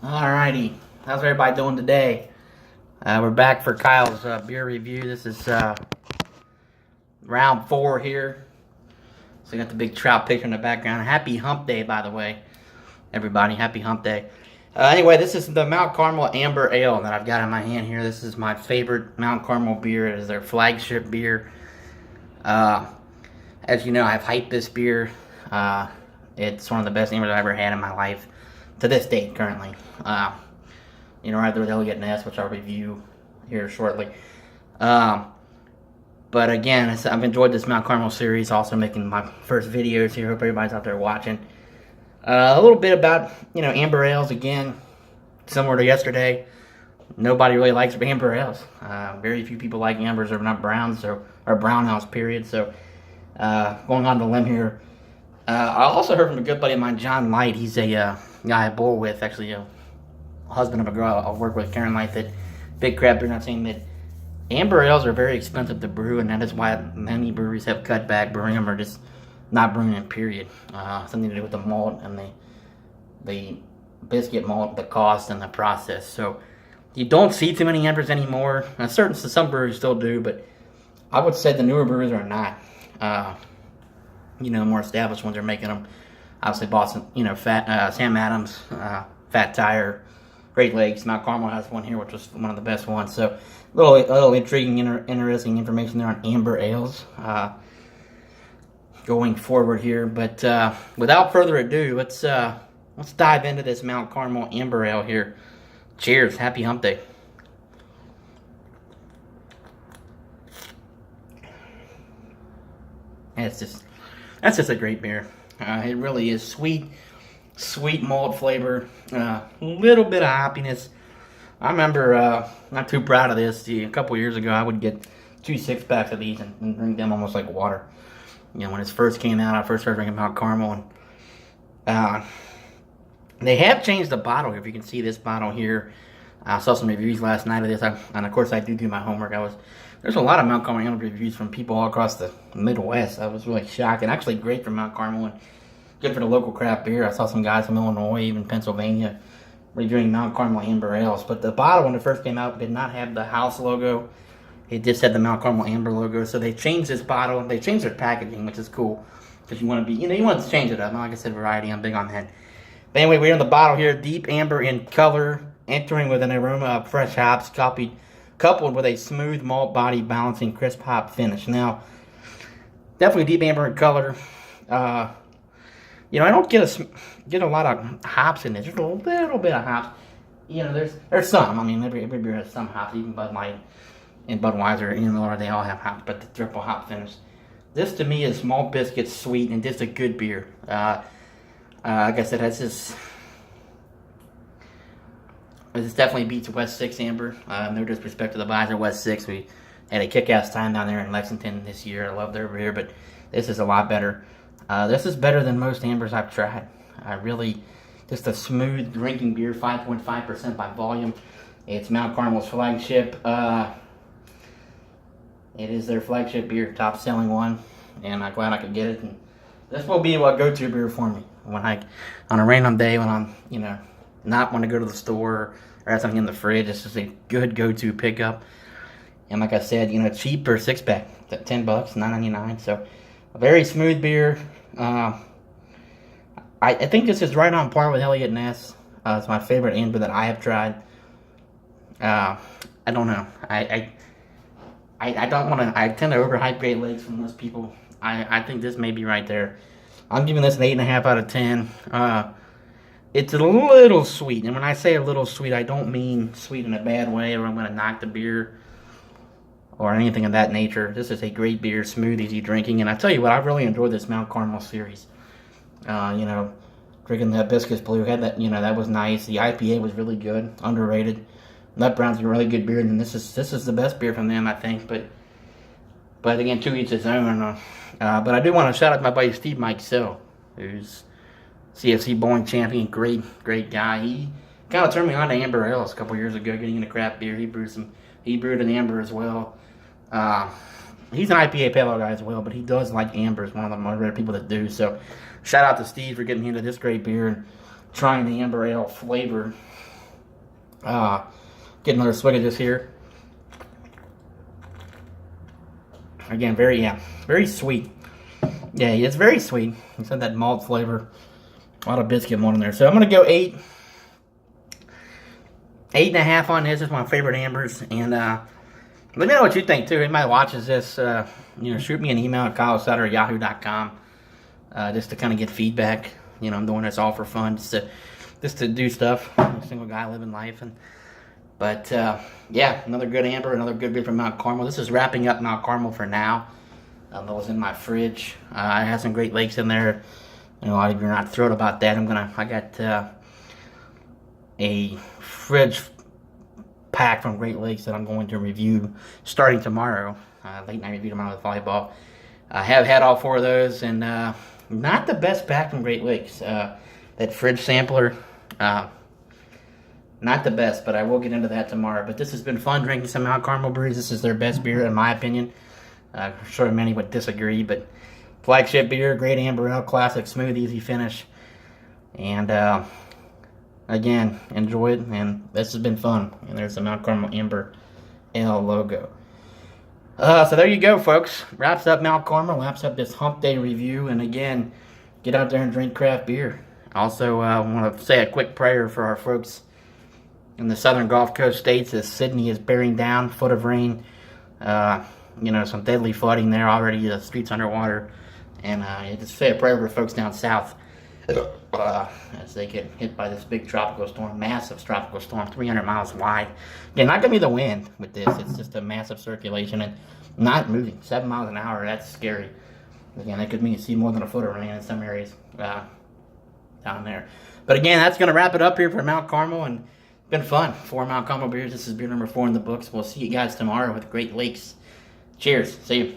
Alrighty, how's everybody doing today? We're back for Kyle's beer review. This is round 4 here. So we got the big trout picture in the background. Happy Hump Day, by the way, everybody. Happy Hump Day. Anyway, this is the Mount Carmel Amber Ale that I've got in my hand here. This is my favorite Mount Carmel beer. It is their flagship beer. As you know, I've hyped this beer. It's one of the best ambers I've ever had in my life. To this date, currently. Right there with Elliot Ness, which I'll review here shortly. But again, I've enjoyed this Mount Carmel series, also making my first videos here. Hope everybody's out there watching. A little bit about, amber ales, again, similar to yesterday. Nobody really likes amber ales. Very few people like ambers or not browns or brown ales, period. So, going on the limb here. I also heard from a good buddy of mine, John Light. He's a guy I bowl with, actually a husband of a girl I work with, Karen Light, that big crap beer, not saying that amber ales are very expensive to brew, and that is why many breweries have cut back brewing them or just not brewing them, period. Something to do with the malt and the biscuit malt, the cost and the process. So you don't see too many ambers anymore. Some breweries still do, but I would say the newer breweries are not. More established ones are making them. Obviously, Boston, Sam Adams, Fat Tire, Great Lakes, Mount Carmel has one here, which was one of the best ones. So, a little intriguing, interesting information there on amber ales going forward here. But without further ado, let's dive into this Mount Carmel Amber Ale here. Cheers! Happy Hump Day. That's just a great beer. It really is sweet malt flavor, a little bit of hoppiness. I remember, not too proud of this, a couple years ago I would get 2 6-packs of these and drink them almost like water. When it first came out, I first started drinking Mount Carmel, and they have changed the bottle. If you can see this bottle here, I saw some reviews last night of this, and of course I do my homework. There's a lot of Mount Carmel reviews from people all across the Midwest. I was really shocked, and actually great for Mount Carmel and good for the local craft beer. I saw some guys from Illinois, even Pennsylvania, reviewing Mount Carmel Amber Ales. But the bottle, when it first came out, did not have the house logo. It just had the Mount Carmel Amber logo. So they changed this bottle. They changed their packaging, which is cool, because you want to change it up. Like I said, variety. I'm big on that. But anyway, we're in the bottle here, deep amber in color, entering with an aroma of fresh hops, coupled with a smooth malt body balancing crisp hop finish. Now, definitely deep amber in color. I don't get a lot of hops in this. There's a little bit of hops. There's some. I mean, every beer has some hops. Even Bud Light and Budweiser, they all have hops, but the triple hop finish. This to me is malt biscuit sweet and just a good beer. Like I said, this definitely beats West 6 Amber. No disrespect to the guys at West 6. We had a kick-ass time down there in Lexington this year. I love their beer, but this is a lot better. This is better than most Ambers I've tried. Just a smooth drinking beer, 5.5% by volume. It's Mount Carmel's flagship. It is their flagship beer, top selling one, and I'm glad I could get it. And this will be a go-to beer for me on a random day when I'm, not want to go to the store or have something in the fridge. It's just a good go-to pickup. And like I said, cheap for 6-pack, $10, $9.99. So a very smooth beer. I think this is right on par with Elliot Ness. It's my favorite amber that I have tried. I don't know. I don't want to. I tend to overhype Great Lakes from most people. I think this may be right there. I'm giving this an 8.5 out of 10. It's a little sweet, and when I say a little sweet, I don't mean sweet in a bad way, or I'm going to knock the beer, or anything of that nature. This is a great beer, smooth, easy drinking, and I tell you what, I really enjoyed this Mount Carmel series. Drinking the Hibiscus Blue, had that, that was nice. The IPA was really good, underrated. Nut Brown's a really good beer, and this is the best beer from them, I think, but again, to each his own. But I do want to shout out to my buddy Steve Mike Sill, who's CFC bowling champion, great guy. He kind of turned me on to amber ales a couple years ago, getting into craft beer. He brewed an amber as well. He's an IPA pale ale guy as well, but he does like ambers, one of the more rare people that do. So shout out to Steve for getting me into this great beer. trying the amber ale flavor. Get another swig of this here. Again, very sweet. Yeah, it's very sweet. It's got that malt flavor. A lot of biscuit more in there. So I'm going to go 8.5 on this. It's my favorite ambers. And let me know what you think, too. Anybody watches this, shoot me an email at kylesutter@yahoo.com just to kind of get feedback. I'm doing this all for fun, just to do stuff. I'm a single guy living life. But another good amber, another good beer from Mount Carmel. This is wrapping up Mount Carmel for now. That was in my fridge. I have some Great Lakes in there. A lot of you are not thrilled about that. I got a fridge pack from Great Lakes that I'm going to review starting tomorrow. Late night review tomorrow with volleyball. I have had all 4 of those, and not the best pack from Great Lakes. That fridge sampler, not the best, but I will get into that tomorrow. But this has been fun drinking some Mount Carmel brews. This is their best beer, in my opinion. I'm sure many would disagree, but flagship beer, great amber ale, classic, smooth, easy finish. And again, enjoy it. And this has been fun. And there's the Mount Carmel Amber Ale logo. So there you go, folks. Wraps up Mount Carmel. Wraps up this Hump Day review. And again, get out there and drink craft beer. Also, I want to say a quick prayer for our folks in the southern Gulf Coast states as Sydney is bearing down, foot of rain. Some deadly flooding there already. The streets underwater. And just say a prayer for folks down south as they get hit by this big tropical storm, massive tropical storm, 300 miles wide. Again, not going to be the wind with this. It's just a massive circulation and not moving. 7 miles an hour, that's scary. Again, that could mean you see more than a foot of rain in some areas down there. But again, that's going to wrap it up here for Mount Carmel. And it's been fun. 4 Mount Carmel beers. This is beer number 4 in the books. We'll see you guys tomorrow with Great Lakes. Cheers. See you.